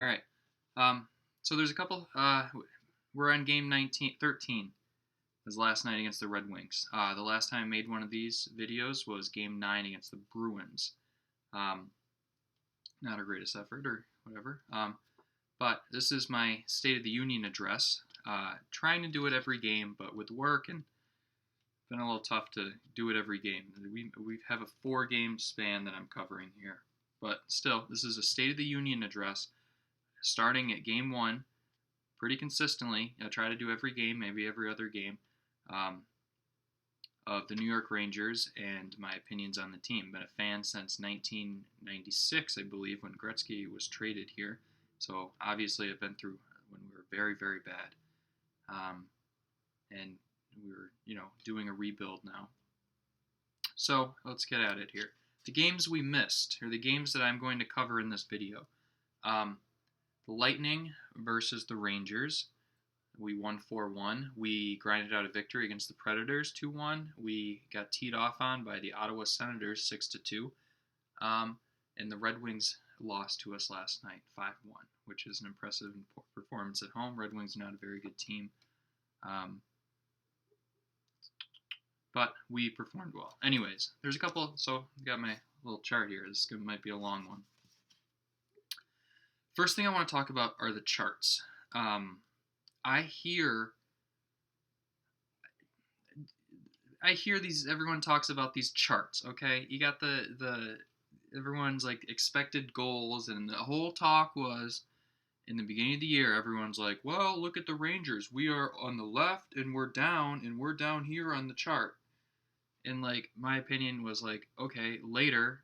All right. So there's a couple. We're on game 13. It was last night against the Red Wings. The last time I made one of these videos was game 9 against the Bruins. Not our greatest effort or whatever. But this is my State of the Union address. Trying to do it every game, but with work and it's been a little tough to do it every game. We have a 4-game span that I'm covering here. But still, this is a State of the Union address starting at game 1 pretty consistently. I try to do every game, maybe every other game, of the New York Rangers and my opinions on the team. Been a fan since 1996, I believe, when Gretzky was traded here. So obviously I've been through when we were very, very bad. And we were, doing a rebuild now. So let's get at it here. The games we missed, or the games that I'm going to cover in this video. The Lightning versus the Rangers. We won 4-1. We grinded out a victory against the Predators 2-1. We got teed off on by the Ottawa Senators 6-2. And the Red Wings lost to us last night 5-1, which is an impressive performance at home. Red Wings are not a very good team. But we performed well. Anyways, there's a couple, so I got my little chart here. This might be a long one. First thing I want to talk about are the charts. I hear these, everyone talks about these charts, okay? You got everyone's like expected goals, and the whole talk was, in the beginning of the year, everyone's like, well, look at the Rangers. We are on the left, and we're down here on the chart. And, like, my opinion was, like, okay, later,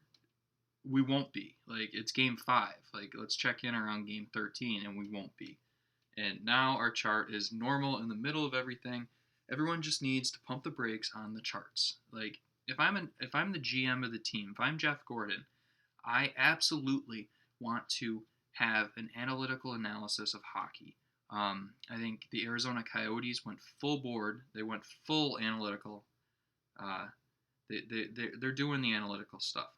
we won't be. Like, it's game 5. Like, let's check in around game 13, and we won't be. And now our chart is normal in the middle of everything. Everyone just needs to pump the brakes on the charts. Like, if I'm the GM of the team, if I'm Jeff Gordon, I absolutely want to have an analytical analysis of hockey. I think the Arizona Coyotes went full board. They went full analytical. They're doing the analytical stuff.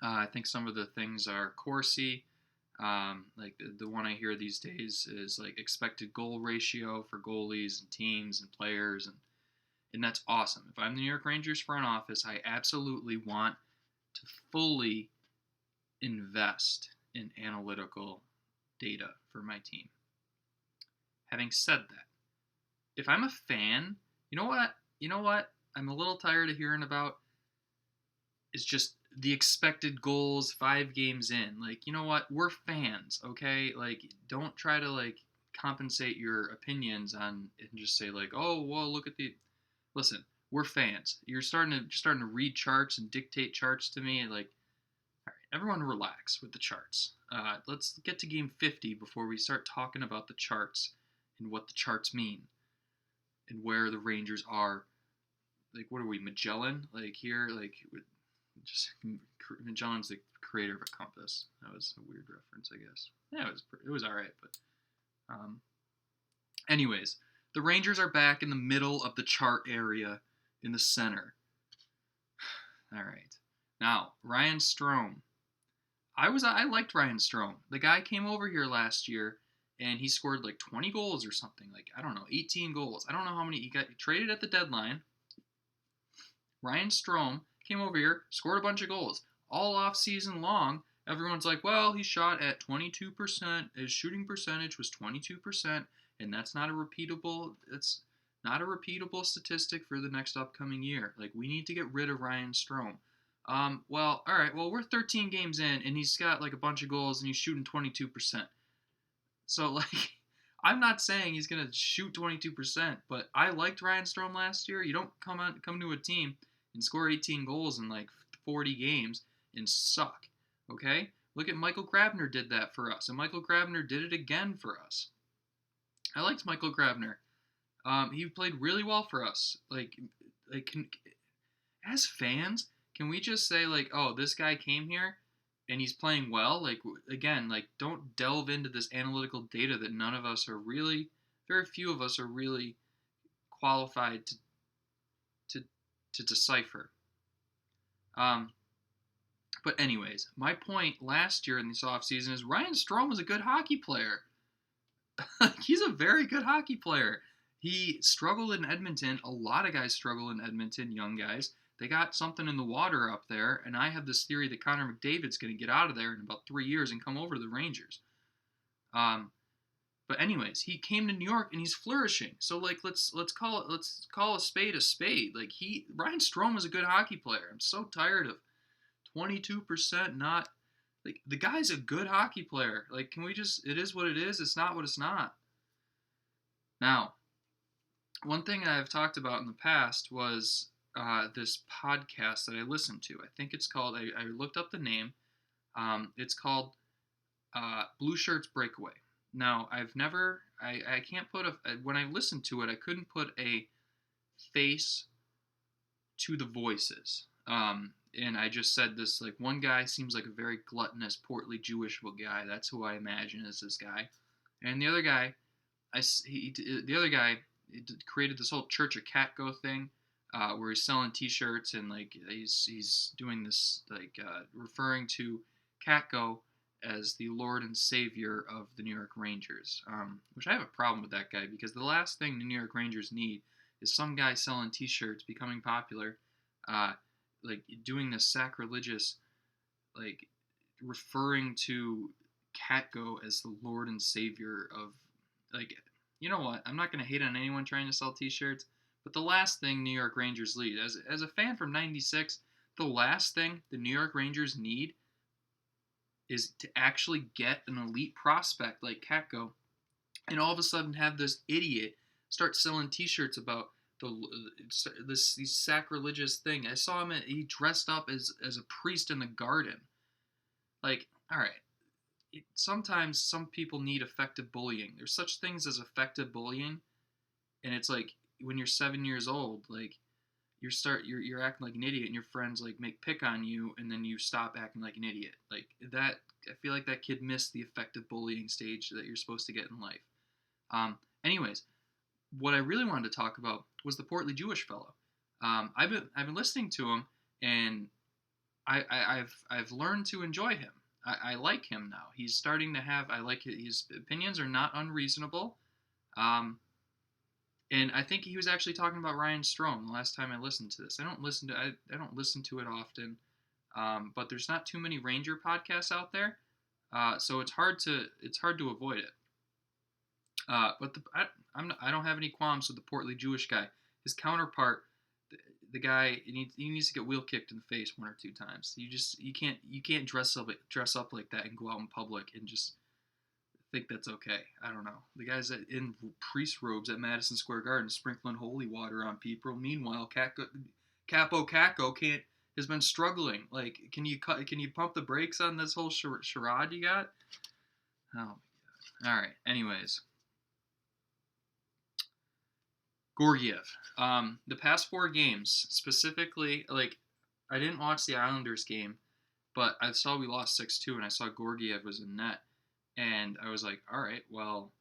I think some of the things are Corsi. Like the one I hear these days is like expected goal ratio for goalies and teams and players, and that's awesome. If I'm the New York Rangers front office, I absolutely want to fully invest in analytical data for my team. Having said that, if I'm a fan, you know what I'm a little tired of hearing about is just the expected goals 5 games in. Like, you know what? We're fans, okay? Like, don't try to, like, compensate your opinions on and just say, like, oh, well, look at the... Listen, we're fans. You're starting to read charts and dictate charts to me. Like, all right, everyone relax with the charts. Let's get to game 50 before we start talking about the charts and what the charts mean and where the Rangers are. Like, what are we, Magellan? Like, here, like... Just Magellan's the creator of a compass. That was a weird reference, I guess. Yeah, it was all right, but anyways, the Rangers are back in the middle of the chart area in the center. All right, now Ryan Strome. I liked Ryan Strome. The guy came over here last year and he scored like 20 goals or something. Like, I don't know, 18 goals. I don't know how many he got traded at the deadline. Ryan Strome came over here, scored a bunch of goals. All off season long, everyone's like, well, he shot at 22%. His shooting percentage was 22%, and that's not a repeatable statistic for the next upcoming year. Like, we need to get rid of Ryan Strome. Well, all right, well, we're 13 games in, and he's got like a bunch of goals, and he's shooting 22%. So, like, I'm not saying he's going to shoot 22%, but I liked Ryan Strome last year. You don't come to a team and score 18 goals in like 40 games and suck, okay? Look at Michael Grabner did that for us, and Michael Grabner did it again for us. I liked Michael Grabner. He played really well for us. As fans, can we just say, like, oh, this guy came here and he's playing well? Like, again, like, don't delve into this analytical data that very few of us are really qualified to decipher. But anyways, my point last year in this offseason is Ryan Strome was a good hockey player. He's a very good hockey player. He struggled in Edmonton. A lot of guys struggle in Edmonton, young guys. They got something in the water up there, and I have this theory that Connor McDavid's going to get out of there in about 3 years and come over to the Rangers. But anyways, he came to New York and he's flourishing. So like let's call a spade a spade. Like Ryan Strome was a good hockey player. I'm so tired of 22% not. Like, the guy's a good hockey player. Like, can we just, it is what it is. It's not what it's not. Now, one thing I've talked about in the past was this podcast that I listened to. I think it's called, I looked up the name. It's called Blue Shirts Breakaway. Now, I can't put when I listened to it, I couldn't put a face to the voices. And I just said this, like, one guy seems like a very gluttonous, portly, Jewish guy. That's who I imagine is this guy. And the other guy, created this whole Church of Kakko thing, where he's selling T-shirts and like he's doing this like referring to Kakko as the Lord and Savior of the New York Rangers, which I have a problem with that guy because the last thing the New York Rangers need is some guy selling T-shirts, becoming popular, like doing this sacrilegious, like referring to Kakko as the Lord and Savior of, like, you know what? I'm not going to hate on anyone trying to sell T-shirts, but the last thing New York Rangers need, as a fan from '96, the last thing the New York Rangers need is to actually get an elite prospect like Kakko, and all of a sudden have this idiot start selling T-shirts about this sacrilegious thing. I saw him. He dressed up as a priest in the garden. Like, all right. Sometimes some people need effective bullying. There's such things as effective bullying, and it's like when you're 7 years old, like you're acting like an idiot, and your friends like pick on you, and then you stop acting like an idiot. Like that, I feel like that kid missed the effective bullying stage that you're supposed to get in life. Anyways, what I really wanted to talk about was the portly Jewish fellow. I've been listening to him, and I've learned to enjoy him. I like him now. He's starting to have. I like his opinions are not unreasonable, and I think he was actually talking about Ryan Strome the last time I listened to this. I don't listen to it often, but there's not too many Ranger podcasts out there, so it's hard to avoid it. But I don't have any qualms with the portly Jewish guy. His counterpart, the guy, he needs to get wheel kicked in the face 1 or 2 times. You can't dress up like that and go out in public and just think that's okay. I don't know. The guy's in priest robes at Madison Square Garden sprinkling holy water on people. Meanwhile, Kaapo Kakko has been struggling. Like, can you pump the brakes on this whole charade you got? Oh my god. All right. Anyways. Georgiev. The past 4 games, specifically, like, I didn't watch the Islanders game, but I saw we lost 6-2, and I saw Georgiev was in net, and I was like, all right, well,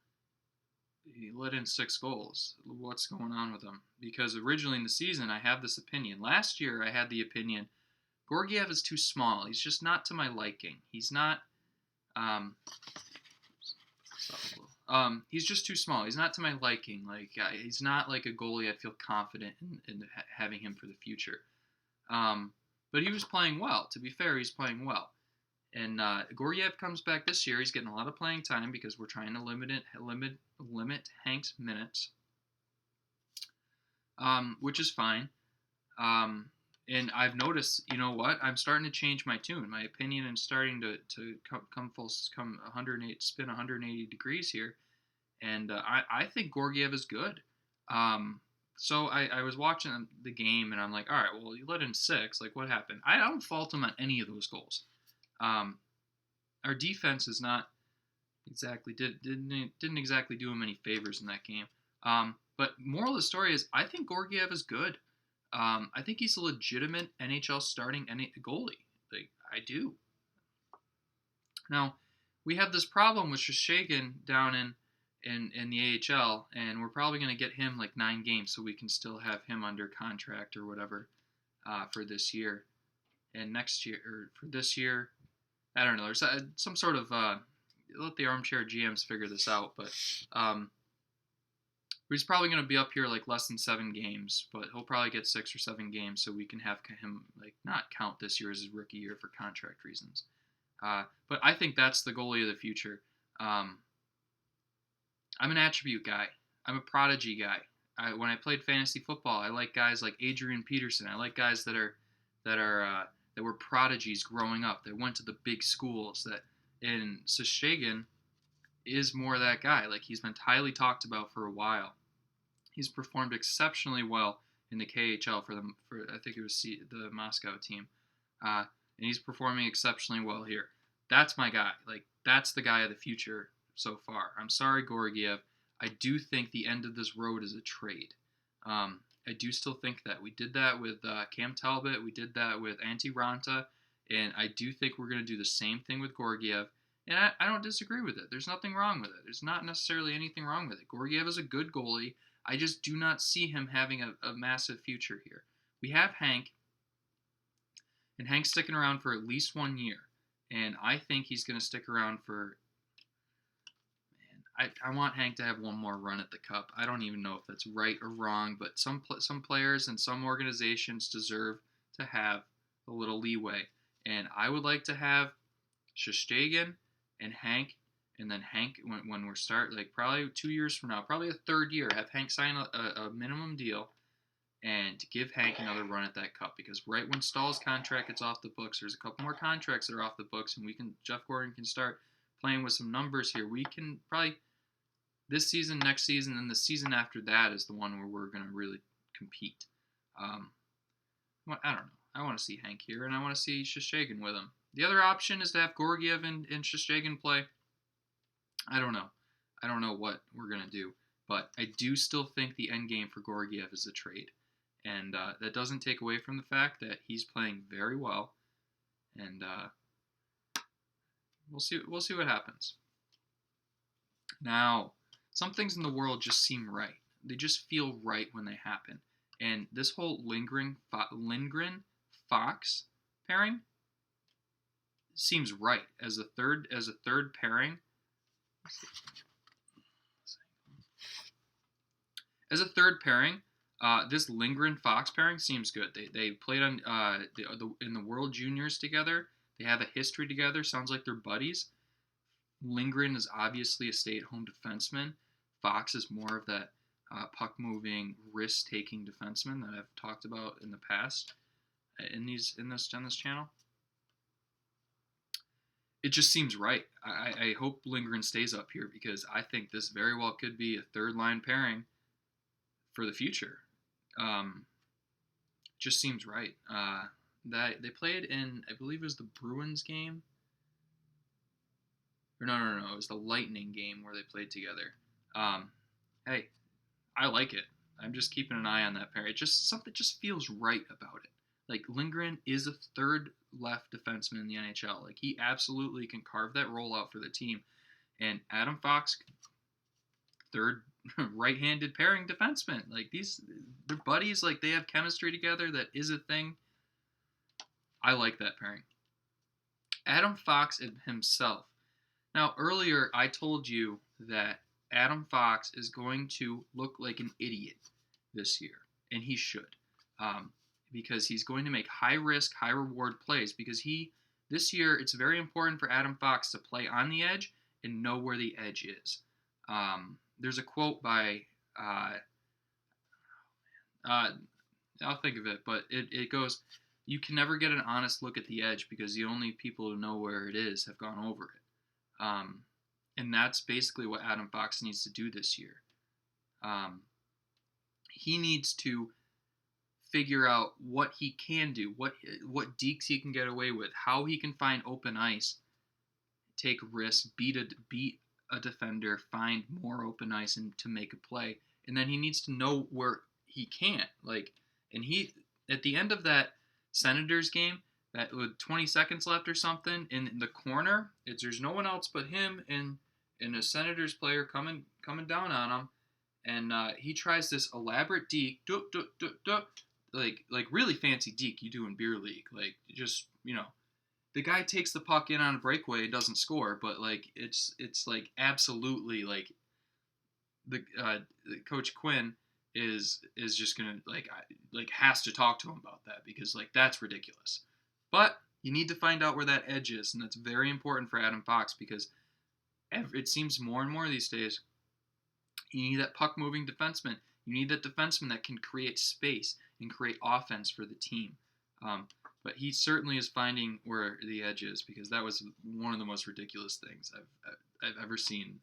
he let in 6 goals. What's going on with him? Because originally in the season, I have this opinion. Last year, I had the opinion, Georgiev is too small. He's just not to my liking. He's not, he's just too small. He's not to my liking. Like, he's not like a goalie I'd feel confident in having him for the future. But he was playing well. To be fair, he's playing well. And Georgiev comes back this year. He's getting a lot of playing time because we're trying to limit Hank's minutes, which is fine. And I've noticed, you know what? I'm starting to change my tune. My opinion is starting to spin 180 degrees here. And I think Georgiev is good. So I was watching the game, and I'm like, all right, well, you let in 6. Like, what happened? I don't fault him on any of those goals. Our defense is not exactly didn't exactly do him any favors in that game. But moral of the story is, I think Georgiev is good. I think he's a legitimate NHL starting goalie. Like, I do. Now, we have this problem with Shesterkin down in the AHL, and we're probably going to get him like 9 games so we can still have him under contract or whatever for this year. and next year or for this year, I don't know. There's some sort of let the armchair GMs figure this out, but he's probably going to be up here like less than 7 games, but he'll probably get 6 or 7 games, so we can have him like not count this year as his rookie year for contract reasons. But I think that's the goalie of the future. I'm an attribute guy. I'm a prodigy guy. When I played fantasy football, I like guys like Adrian Peterson. I like guys that were prodigies growing up. That went to the big schools. And Shesterkin is more that guy. Like, he's been highly talked about for a while. He's performed exceptionally well in the KHL for I think it was the Moscow team, and he's performing exceptionally well here. That's my guy. Like, that's the guy of the future so far. I'm sorry, Georgiev. I do think the end of this road is a trade. I do still think that. We did that with Cam Talbot. We did that with Antti Ranta. And I do think we're going to do the same thing with Georgiev. And I don't disagree with it. There's nothing wrong with it. There's not necessarily anything wrong with it. Georgiev is a good goalie. I just do not see him having a massive future here. We have Hank. And Hank's sticking around for at least 1 year. And I think he's going to stick around for... I want Hank to have one more run at the Cup. I don't even know if that's right or wrong, but some players and some organizations deserve to have a little leeway. And I would like to have Shesterkin and Hank, and then Hank, when we're like probably 2 years from now, probably a third year, have Hank sign a minimum deal and to give Hank another run at that Cup. Because right when Staal's contract gets off the books, there's a couple more contracts that are off the books, and Jeff Gordon can start playing with some numbers here. We can probably this season, next season, and the season after that is the one where we're going to really compete. I don't know. I want to see Hank here, and I want to see Shesterkin with him. The other option is to have Georgiev and Shesterkin play. I don't know. I don't know what we're going to do, but I do still think the end game for Georgiev is a trade, and that doesn't take away from the fact that he's playing very well, and we'll see what happens. Now, some things in the world just seem right. They just feel right when they happen. And this whole Lindgren Fox pairing seems right as a third pairing. As a third pairing, this Lindgren Fox pairing seems good. They played on in the World Juniors together. They have a history together. Sounds like they're buddies. Lindgren is obviously a stay-at-home defenseman. Fox is more of that puck-moving, risk-taking defenseman that I've talked about in the past on this channel. It just seems right. I hope Lindgren stays up here because I think this very well could be a third-line pairing for the future. Just seems right. That they played in, I believe it was the Bruins game. Or no. It was the Lightning game where they played together. Hey, I like it. I'm just keeping an eye on that pair. Something just feels right about it. Like, Lindgren is a third left defenseman in the NHL. Like, he absolutely can carve that role out for the team. And Adam Fox, third right-handed pairing defenseman. Like, they're buddies. Like, they have chemistry together. That is a thing. I like that pairing. Adam Fox himself. Now, earlier I told you that Adam Fox is going to look like an idiot this year, and he should, because he's going to make high-risk, high-reward plays, because this year it's very important for Adam Fox to play on the edge and know where the edge is. There's a quote by, I'll think of it, but it goes, you can never get an honest look at the edge because the only people who know where it is have gone over it. And that's basically what Adam Fox needs to do this year. He needs to figure out what he can do, what dekes he can get away with, how he can find open ice, take risks, beat a defender, find more open ice, and to make a play. And then he needs to know where he can't. And he at the end of that Senators game, that with 20 seconds left or something, in the corner, there's no one else but him and a Senators player coming down on him, and he tries this elaborate deke. like really fancy deke you do in beer league. Like just the guy takes the puck in on a breakaway and doesn't score, but like it's like absolutely like the Coach Quin is just gonna like has to talk to him about that because like that's ridiculous. But you need to find out where that edge is, and that's very important for Adam Fox because it seems more and more these days you need that puck moving defenseman. You need that defenseman that can create space and create offense for the team. But he certainly is finding where the edge is because that was one of the most ridiculous things I've ever seen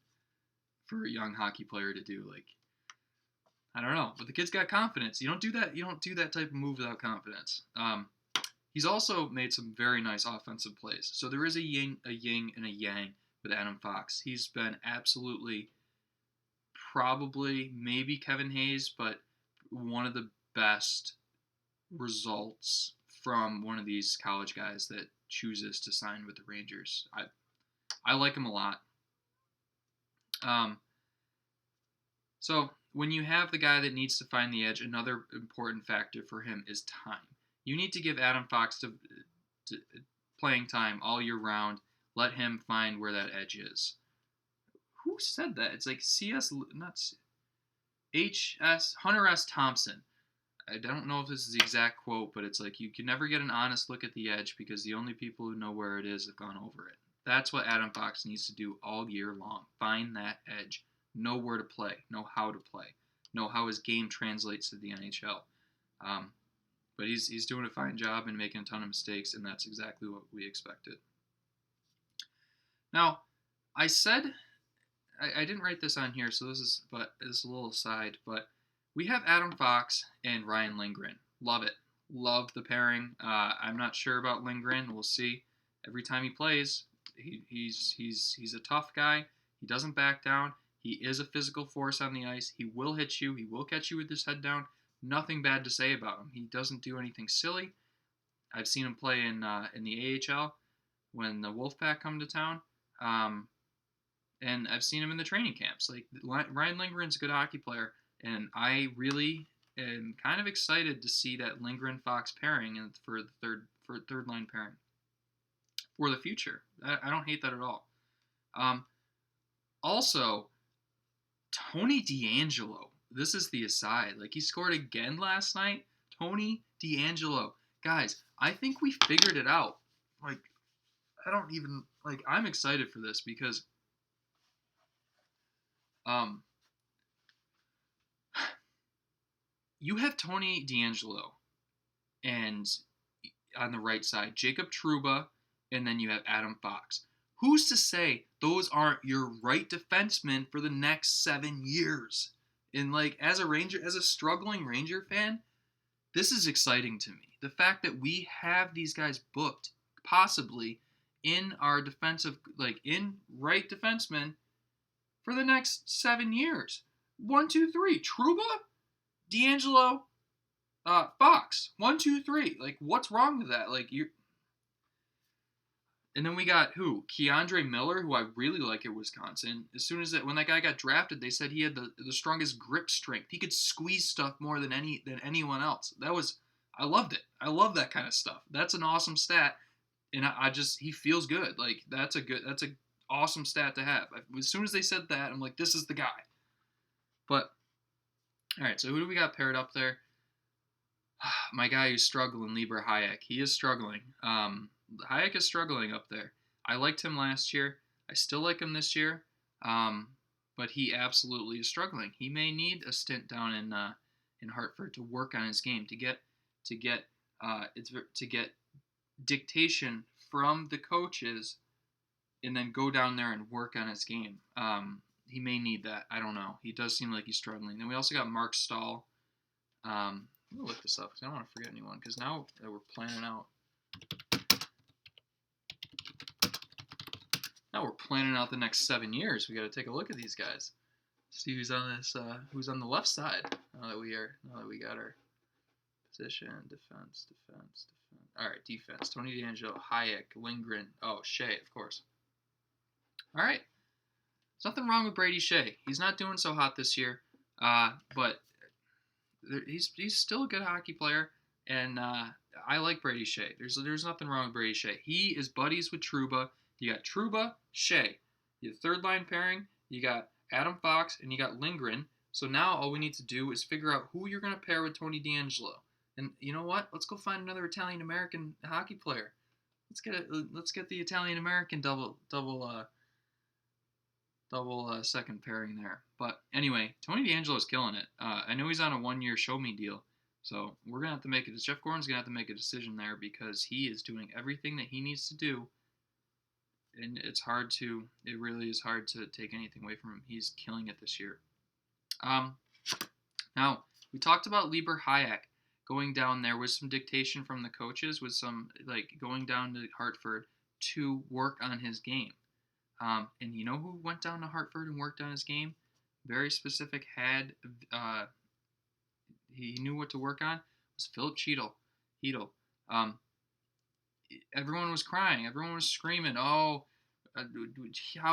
for a young hockey player to do. Like, I don't know, but the kid's got confidence. You don't do that. You don't do that type of move without confidence. He's also made some very nice offensive plays. So there is a yin, and a yang with Adam Fox. He's been absolutely, probably, maybe Kevin Hayes, but one of the best results from one of these college guys that chooses to sign with the Rangers. I like him a lot. So when you have the guy that needs to find the edge, another important factor for him is time. You need to give Adam Fox to playing time all year round. Let him find where that edge is. Who said that? It's like Hunter S. Thompson. I don't know if this is the exact quote, but it's like you can never get an honest look at the edge because the only people who know where it is have gone over it. That's what Adam Fox needs to do all year long. Find that edge. Know where to play. Know how to play. Know how his game translates to the NHL. But he's doing a fine job and making a ton of mistakes, and that's exactly what we expected. Now, I said I didn't write this on here, so this is a little aside, but we have Adam Fox and Ryan Lindgren. Love it. Love the pairing. I'm not sure about Lindgren. We'll see. Every time he plays, he's a tough guy. He doesn't back down. He is a physical force on the ice. He will hit you. He will catch you with his head down. Nothing bad to say about him. He doesn't do anything silly. I've seen him play in the AHL when the Wolfpack come to town. And I've seen him in the training camps. Like Ryan Lindgren's a good hockey player, and I really am kind of excited to see that Lindgren-Fox pairing and for third line pairing for the future. I don't hate that at all. Also, Tony DeAngelo. This is the aside. Like, he scored again last night. Tony DeAngelo. Guys, I think we figured it out. Like, I'm excited for this because you have Tony DeAngelo and on the right side, Jacob Trouba, and then you have Adam Fox. Who's to say those aren't your right defensemen for the next 7 years? And like as a struggling Ranger fan, this is exciting to me. The fact that we have these guys booked possibly in our defensive, like in right defensemen for the next 7 years. 1, 2, 3. Trouba, DeAngelo, Fox. 1, 2, 3. Like, what's wrong with that? Like, you. And then we got who? Keandre Miller, who I really like at Wisconsin. As soon as when that guy got drafted, they said he had the strongest grip strength. He could squeeze stuff more than anyone else. I loved it. I love that kind of stuff. That's an awesome stat, and he feels good. Like that's a awesome stat to have. As soon as they said that, I'm like, this is the guy. But all right, so who do we got paired up there? My guy who's struggling, Lieber Hayek. He is struggling. Hayek is struggling up there. I liked him last year. I still like him this year. But he absolutely is struggling. He may need a stint down in Hartford to work on his game, to get dictation from the coaches, and then go down there and work on his game. He may need that. I don't know. He does seem like he's struggling. Then we also got Marc Staal. I'm gonna look this up because I don't want to forget anyone. Because now that we're planning out. Now we're planning out the next 7 years. We got to take a look at these guys. See who's on this. Who's on the left side? Now that we got our position, defense. All right, defense. Tony DeAngelo, Hayek, Lindgren. Oh, Shea, of course. All right. There's nothing wrong with Brady Shea. He's not doing so hot this year, but he's still a good hockey player. And I like Brady Shea. There's nothing wrong with Brady Shea. He is buddies with Trouba. You got Trouba, Shea. Your third line pairing, you got Adam Fox, and you got Lindgren. So now all we need to do is figure out who you're going to pair with Tony DeAngelo. And you know what? Let's go find another Italian American hockey player. Let's get the Italian American double second pairing there. But anyway, Tony DeAngelo is killing it. I know he's on a 1-year show me deal, so we're gonna have to make it. Jeff Gordon's gonna have to make a decision there because he is doing everything that he needs to do, and it really is hard to take anything away from him. He's killing it this year. Now we talked about Lieber Hayek going down there with some dictation from the coaches, with some going down to Hartford to work on his game. And you know who went down to Hartford and worked on his game? Very specific, he knew what to work on, was Filip Cheytl. Everyone was crying. Everyone was screaming, how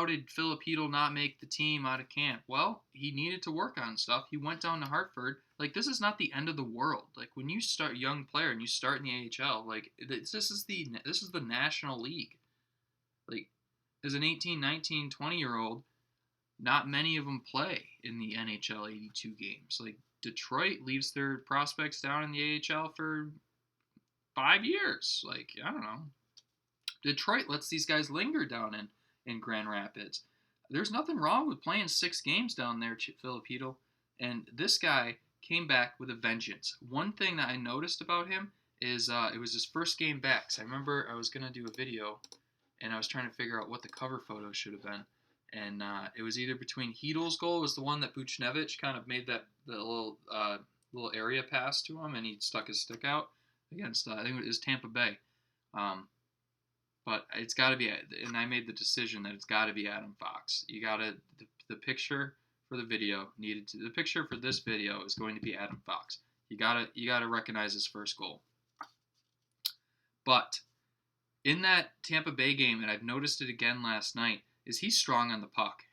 did Filip Cheytl not make the team out of camp? Well, he needed to work on stuff. He went down to Hartford. This is not the end of the world. When you start young player and you start in the AHL, this is the National League. As an 18, 19, 20-year-old, not many of them play in the NHL 82 games. Detroit leaves their prospects down in the AHL for 5 years. I don't know. Detroit lets these guys linger down in Grand Rapids. There's nothing wrong with playing 6 games down there, Filip Cheytl. And this guy came back with a vengeance. One thing that I noticed about him is it was his first game back. So I remember I was going to do a video, and I was trying to figure out what the cover photo should have been. And it was either between Chytil's goal, was the one that Buchnevich kind of made the little area pass to him, and he stuck his stick out against, I think it was Tampa Bay. But it's got to be, and I made the decision that it's got to be Adam Fox. You got to, the picture for the video the picture for this video is going to be Adam Fox. You got to recognize his first goal. But in that Tampa Bay game, and I've noticed it again last night, is he's strong on the puck.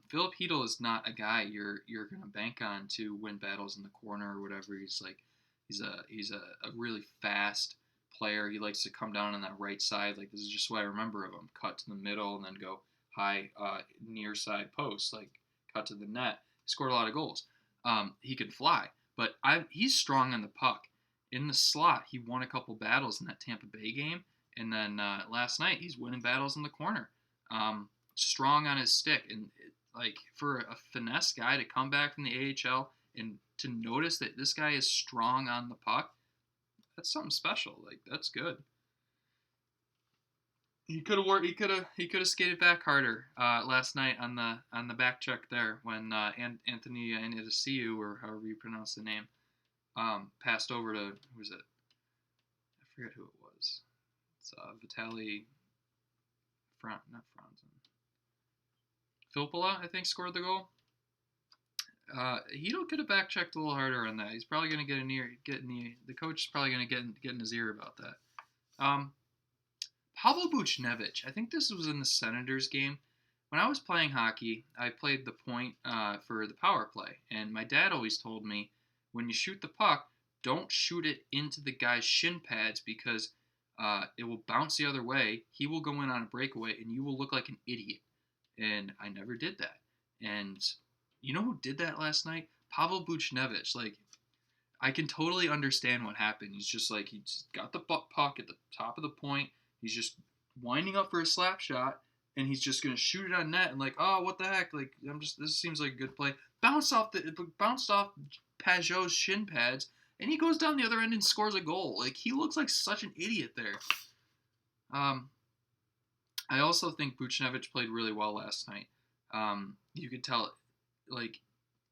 Filip Cheytl is not a guy you're going to bank on to win battles in the corner or whatever. He's a really fast player. He likes to come down on that right side. This is just what I remember of him. Cut to the middle and then go high near side post, cut to the net. He scored a lot of goals. He can fly, but he's strong on the puck. In the slot, he won a couple battles in that Tampa Bay game. And then last night, he's winning battles in the corner. Strong on his stick. And for a finesse guy to come back from the AHL and to notice that this guy is strong on the puck, that's something special. That's good. He could have skated back harder last night on the back check there when Anthony Anidasiu, or however you pronounce the name, passed over to, who was it? I forget who it was. It's Vitaly not Franzen. Filppula, I think, scored the goal. He could have back checked a little harder on that. He's probably going to the coach is probably going to get in his ear about that. Pavel Buchnevich, I think this was in the Senators game. When I was playing hockey, I played the point for the power play, and my dad always told me, when you shoot the puck, don't shoot it into the guy's shin pads because it will bounce the other way. He will go in on a breakaway, and you will look like an idiot. And I never did that. And you know who did that last night? Pavel Buchnevich. I can totally understand what happened. He's just he just got the puck at the top of the point. He's just winding up for a slap shot, and he's just gonna shoot it on net. And oh, what the heck? This seems like a good play. Bounced off Pajot's shin pads, and he goes down the other end and scores a goal. He looks like such an idiot there. I also think Buchnevich played really well last night. You could tell,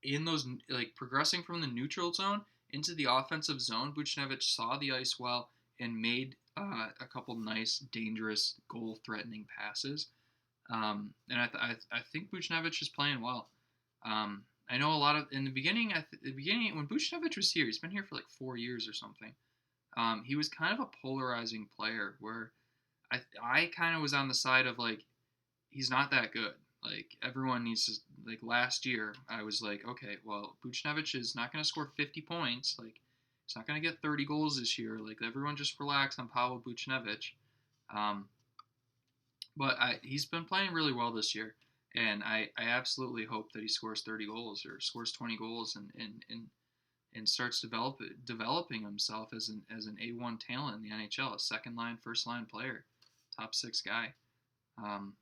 in those, progressing from the neutral zone into the offensive zone, Buchnevich saw the ice well and made a couple nice, dangerous, goal-threatening passes. And I think Buchnevich is playing well. I know a lot of, in the beginning, when Buchnevich was here, he's been here for 4 years or something. He was kind of a polarizing player where I kind of was on the side of he's not that good. Everyone needs to, last year, I was okay, well, Buchnevich is not going to score 50 points. He's not going to get 30 goals this year. Like, everyone just relax on Pavel Buchnevich. But he's been playing really well this year, and I absolutely hope that he scores 30 goals or scores 20 goals and starts developing himself as an A1 talent in the NHL, a second line, first line player, top 6 guy. All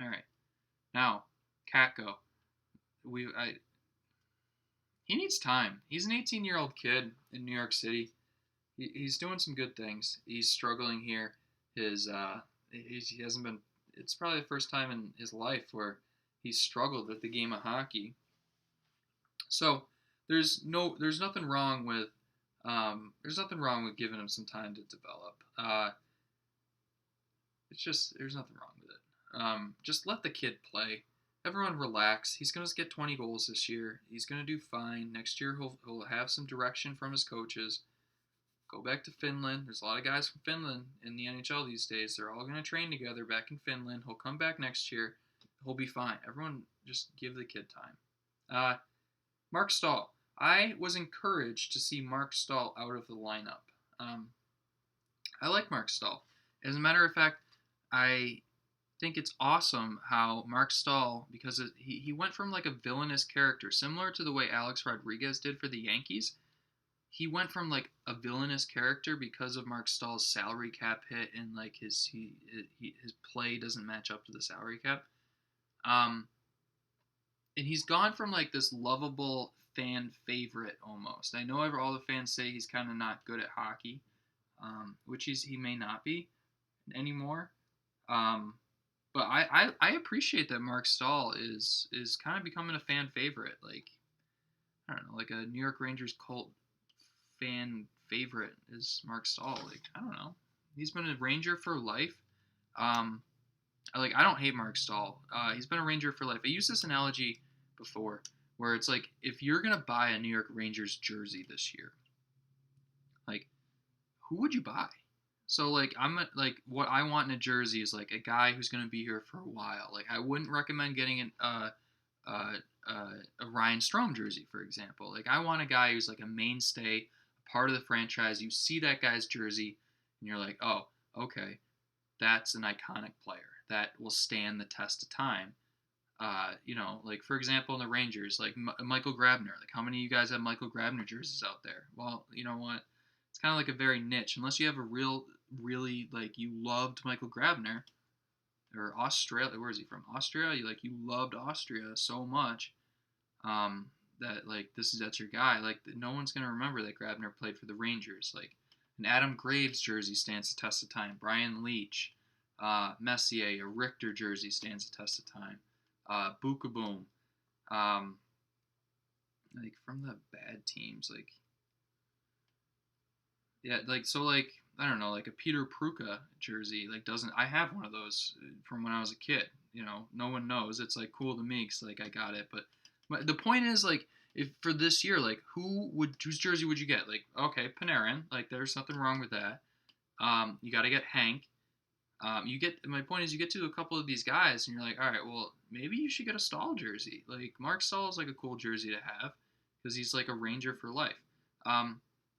right, now Kakko, he needs time. He's an 18-year-old kid in New York City. He's doing some good things. He's struggling here. He hasn't been. It's probably the first time in his life where he's struggled at the game of hockey. So there's nothing wrong with giving him some time to develop. There's nothing wrong with it. Just let the kid play. Everyone relax. He's gonna get 20 goals this year. He's gonna do fine. Next year he'll have some direction from his coaches. Go back to Finland. There's a lot of guys from Finland in the NHL these days. They're all going to train together back in Finland. He'll come back next year. He'll be fine. Everyone just give the kid time. Marc Staal. I was encouraged to see Marc Staal out of the lineup. I like Marc Staal. As a matter of fact, I think it's awesome how Marc Staal, because he went from like a villainous character, similar to the way Alex Rodriguez did for the Yankees. He went from like a villainous character because of Marc Staal's salary cap hit and like his play doesn't match up to the salary cap. And he's gone from like this lovable fan favorite almost. I know all the fans say he's kind of not good at hockey, which he may not be anymore. But I appreciate that Marc Staal is kind of becoming a fan favorite. Like, I don't know, like a New York Rangers cult fan favorite is Marc Staal. Like, I don't know. He's been a Ranger for life. I don't hate Marc Staal. He's been a Ranger for life. I used this analogy before where it's like, if you're going to buy a New York Rangers jersey this year, like, who would you buy? So, like, what I want in a jersey is, like, a guy who's going to be here for a while. Like, I wouldn't recommend getting a Ryan Strome jersey, for example. Like, I want a guy who's, like, a mainstay, part of the franchise. You see that guy's jersey, and you're like, oh, okay, that's an iconic player that will stand the test of time. Like, for example, in the Rangers, like Michael Grabner. Like, how many of you guys have Michael Grabner jerseys out there? Well, you know what? It's kind of like a very niche. Unless you have a really, like, you loved Michael Grabner, or Australia. Where is he from? Austria? You loved Austria so much that, like, that's your guy. Like, no one's going to remember that Grabner played for the Rangers. Like, an Adam Graves jersey stands the test of time. Brian Leetch, Messier, a Richter jersey stands the test of time. Bukaboom. Like, from the bad teams, like, yeah, like, so, like, I don't know, like a Peter Pruka jersey, like, I have one of those from when I was a kid, no one knows. It's, like, cool to me because, like, I got it, but the point is, like, if for this year, like, whose jersey would you get? Like, okay, Panarin, like, there's nothing wrong with that. You got to get Hank. My point is, you get to a couple of these guys, and you're like, all right, well, maybe you should get a Staal jersey. Like, Marc Staal is, like, a cool jersey to have because he's, like, a Ranger for life.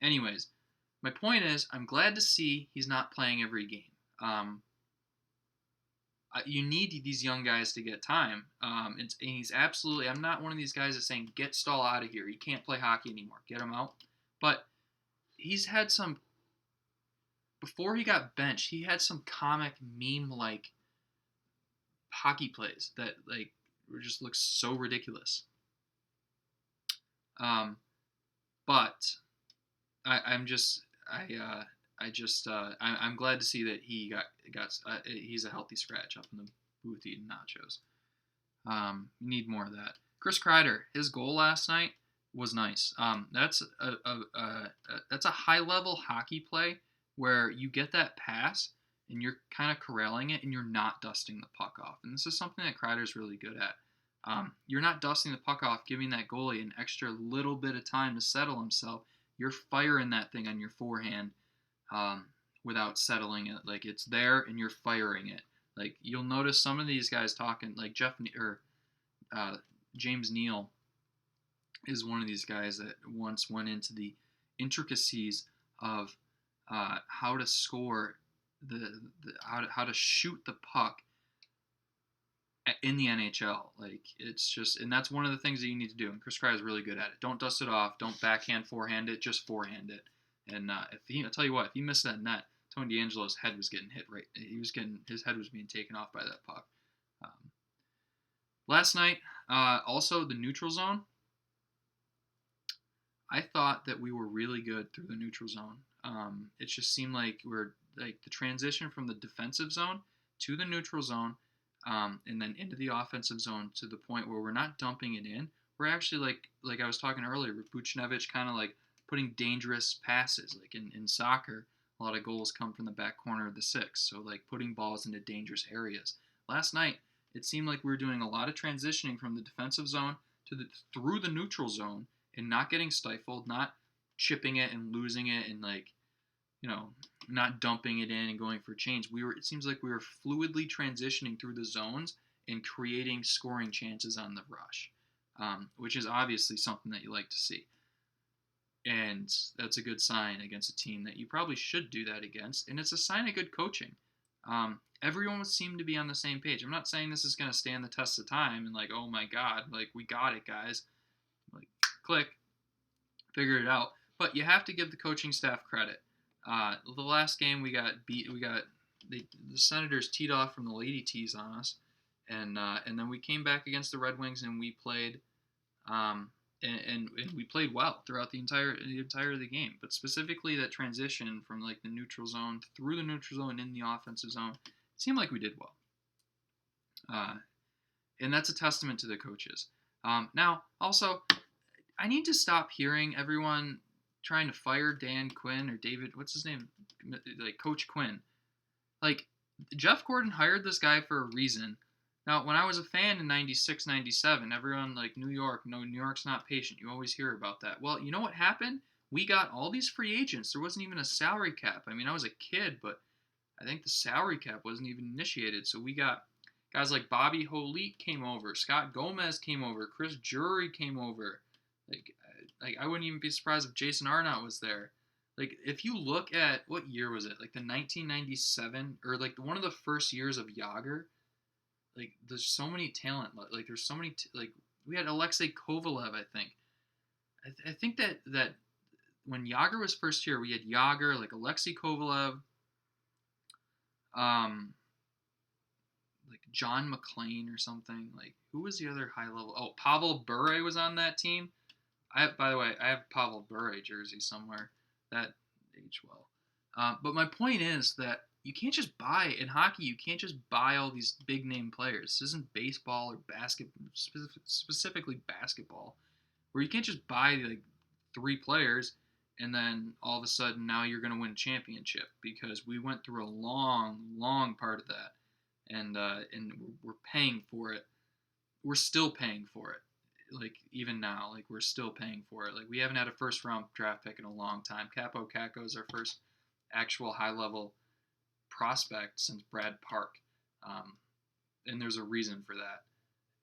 Anyways, my point is, I'm glad to see he's not playing every game. You need these young guys to get time. And he's absolutely, I'm not one of these guys that's saying, get Staal out of here. He can't play hockey anymore. Get him out. But he's had some, before he got benched, he had some comic meme-like hockey plays that, like, just look so ridiculous. But I'm glad to see that he he's a healthy scratch up in the booth eating nachos. You need more of that. Chris Kreider, his goal last night was nice. That's a high level hockey play where you get that pass and you're kind of corralling it and you're not dusting the puck off. And this is something that Kreider's really good at. You're not dusting the puck off, giving that goalie an extra little bit of time to settle himself. You're firing that thing on your forehand without settling it. Like, it's there and you're firing it. Like, you'll notice some of these guys talking, like James Neal is one of these guys that once went into the intricacies of how to score how to shoot the puck in the NHL. Like, it's just, and that's one of the things that you need to do. And Chris Kreider is really good at it. Don't dust it off. Don't backhand, forehand it. Just forehand it. And I'll tell you what, if he missed that net, Tony DeAngelo's head was getting hit right. His head was being taken off by that puck. Last night, also the neutral zone. I thought that we were really good through the neutral zone. It just seemed like we're like the transition from the defensive zone to the neutral zone, and then into the offensive zone to the point where we're not dumping it in. We're actually like I was talking earlier with Buchnevich, kind of like putting dangerous passes. Like in soccer, a lot of goals come from the back corner of the six. So like putting balls into dangerous areas. Last night, it seemed like we were doing a lot of transitioning from the defensive zone through the neutral zone and not getting stifled, not chipping it and losing it and not dumping it in and going for change. It seems like we were fluidly transitioning through the zones and creating scoring chances on the rush, which is obviously something that you like to see. And that's a good sign against a team that you probably should do that against. And it's a sign of good coaching. Everyone seemed to be on the same page. I'm not saying this is going to stand the test of time and like, oh my God, like we got it, guys. Like, click, figure it out. But you have to give the coaching staff credit. The last game we got beat. The Senators teed off from the Lady Tees on us, and then we came back against the Red Wings and we played, and we played well throughout the entire of the game. But specifically that transition from like the neutral zone through the neutral zone in the offensive zone, it seemed like we did well. And that's a testament to the coaches. Now, also, I need to stop hearing everyone trying to fire Dan Quinn or David, what's his name? Like Coach Quinn. Like, Jeff Gordon hired this guy for a reason. Now, when I was a fan in 96, 97, everyone like New York's not patient. You always hear about that. Well, you know what happened? We got all these free agents. There wasn't even a salary cap. I mean, I was a kid, but I think the salary cap wasn't even initiated. So we got guys like Bobby Holik came over. Scott Gomez came over. Chris Jury came over. Like I wouldn't even be surprised if Jason Arnott was there. Like, if you look at, what year was it? Like the 1997, or like one of the first years of Yager. Like, there's so many talent. Like, there's so many. Like, we had Alexei Kovalev, I think. I think that when Yager was first here, we had Yager, like Alexei Kovalev, like John McClain or something. Like, who was the other high level? Oh, Pavel Bure was on that team. By the way, I have Pavel Bure jersey somewhere. That aged well. But my point is that you can't just buy, in hockey, you can't just buy all these big name players. This isn't baseball or basketball, specifically basketball, where you can't just buy like 3 players and then all of a sudden now you're going to win a championship, because we went through a long part of that, and we're paying for it. We're still paying for it. Like, even now, like, we're still paying for it. Like, we haven't had a first-round draft pick in a long time. Kaapo Kakko is our first actual high-level prospect since Brad Park, and there's a reason for that.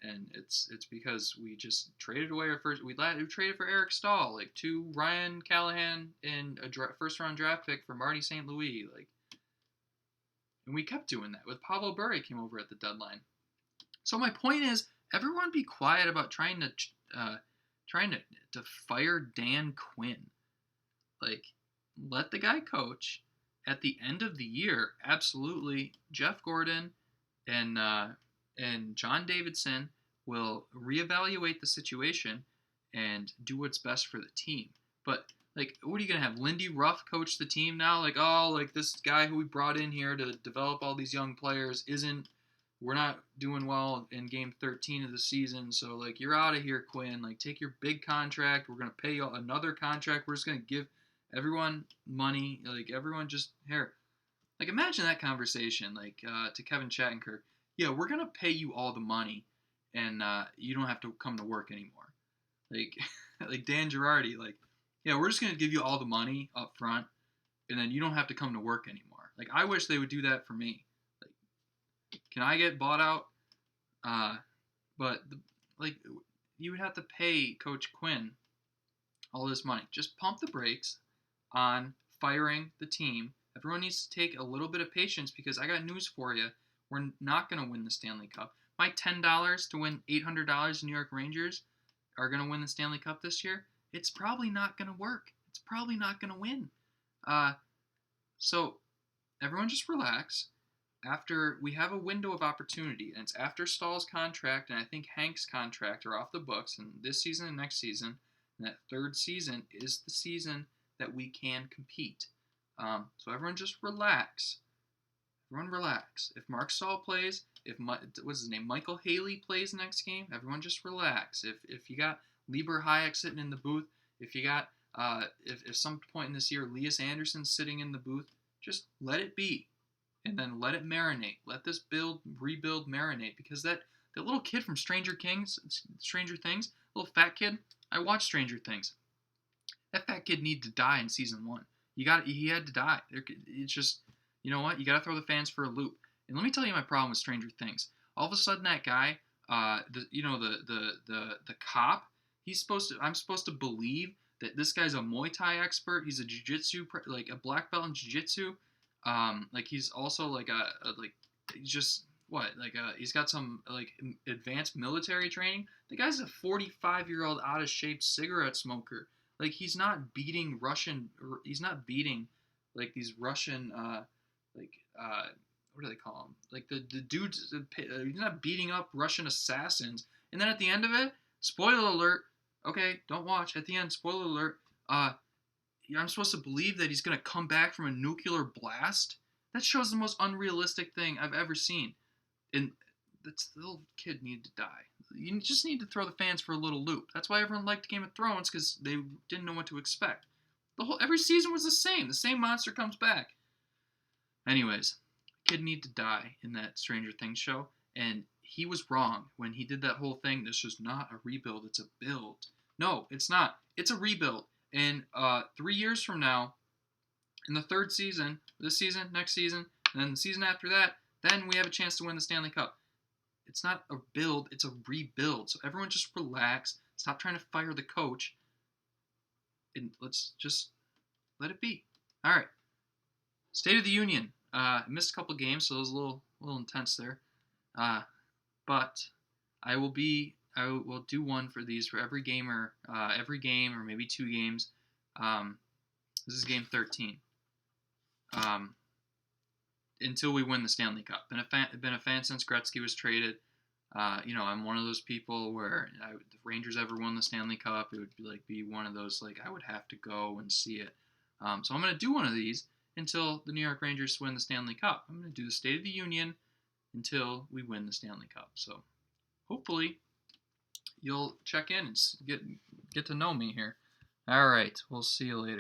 And it's because we just traded away our first. We traded for Eric Staal, like 2 Ryan Callahan and a first-round draft pick for Marty St. Louis, like, and we kept doing that. With Pavel Bure came over at the deadline. So my point is, everyone be quiet about trying to fire Dan Quinn. Like, let the guy coach. At the end of the year, absolutely, Jeff Gordon and John Davidson will reevaluate the situation and do what's best for the team. But, like, what are you going to have? Lindy Ruff coach the team now? Like, oh, like, this guy who we brought in here to develop all these young players we're not doing well in game 13 of the season, so, like, you're out of here, Quinn. Like, take your big contract. We're going to pay you another contract. We're just going to give everyone money. Like, everyone just, here. Like, imagine that conversation, like, to Kevin Shattenkirk. Yeah, we're going to pay you all the money, and you don't have to come to work anymore. Like, like Dan Girardi, like, yeah, we're just going to give you all the money up front, and then you don't have to come to work anymore. Like, I wish they would do that for me. Can I get bought out? But you would have to pay Coach Quinn all this money. Just pump the brakes. on firing the team. Everyone needs to take a little bit of patience because I got news for you. We're not going to win the Stanley Cup. My $10 to win $800 New York Rangers are going to win the Stanley Cup this year. It's probably not going to work. It's probably not going to win. So everyone just relax. After we have a window of opportunity, and it's after Staal's contract and I think Hank's contract are off the books, and this season and next season, and that third season is the season that we can compete. So everyone just relax. Everyone relax. If Marc Staal plays, if what's his name, Michael Haley plays next game, everyone just relax. If you got Lieber Hayek sitting in the booth, if you got if some point in this year Elias Anderson's sitting in the booth, just let it be. And then let it marinate. Let this rebuild marinate. Because that little kid from Stranger Things, little fat kid, I watched Stranger Things. That fat kid needed to die in season 1. He had to die. It's just, you know what? You got to throw the fans for a loop. And let me tell you my problem with Stranger Things. All of a sudden, that guy, the cop, I'm supposed to believe that this guy's a Muay Thai expert. He's a jiu-jitsu, like a black belt in jiu-jitsu. Like he's also like he's got some like advanced military training. The guy's a 45-year-old out of shape cigarette smoker. Like he's not beating like these Russian what do they call them? Like the dudes, he's not beating up Russian assassins. And then at the end of it, spoiler alert. Okay, don't watch. At the end, spoiler alert. I'm supposed to believe that he's going to come back from a nuclear blast? That shows the most unrealistic thing I've ever seen. And the little kid needed to die. You just need to throw the fans for a little loop. That's why everyone liked Game of Thrones, because they didn't know what to expect. Every season was the same. The same monster comes back. Anyways, the kid needed to die in that Stranger Things show, and he was wrong when he did that whole thing. This is not a rebuild, it's a build. No, it's not. It's a rebuild. And 3 years from now, in the third season, this season, next season, and then the season after that, then we have a chance to win the Stanley Cup. It's not a build, it's a rebuild. So everyone just relax. Stop trying to fire the coach. And let's just let it be. All right. State of the Union. I missed a couple games, so it was a little intense there. But I will do one for these for every game or maybe 2 games. This is game 13. Until we win the Stanley Cup. Been a fan since Gretzky was traded. I'm one of those people where if the Rangers ever won the Stanley Cup, it would be one of those I would have to go and see it. So I'm going to do one of these until the New York Rangers win the Stanley Cup. I'm going to do the State of the Union until we win the Stanley Cup. So hopefully you'll check in and get to know me here. All right, we'll see you later.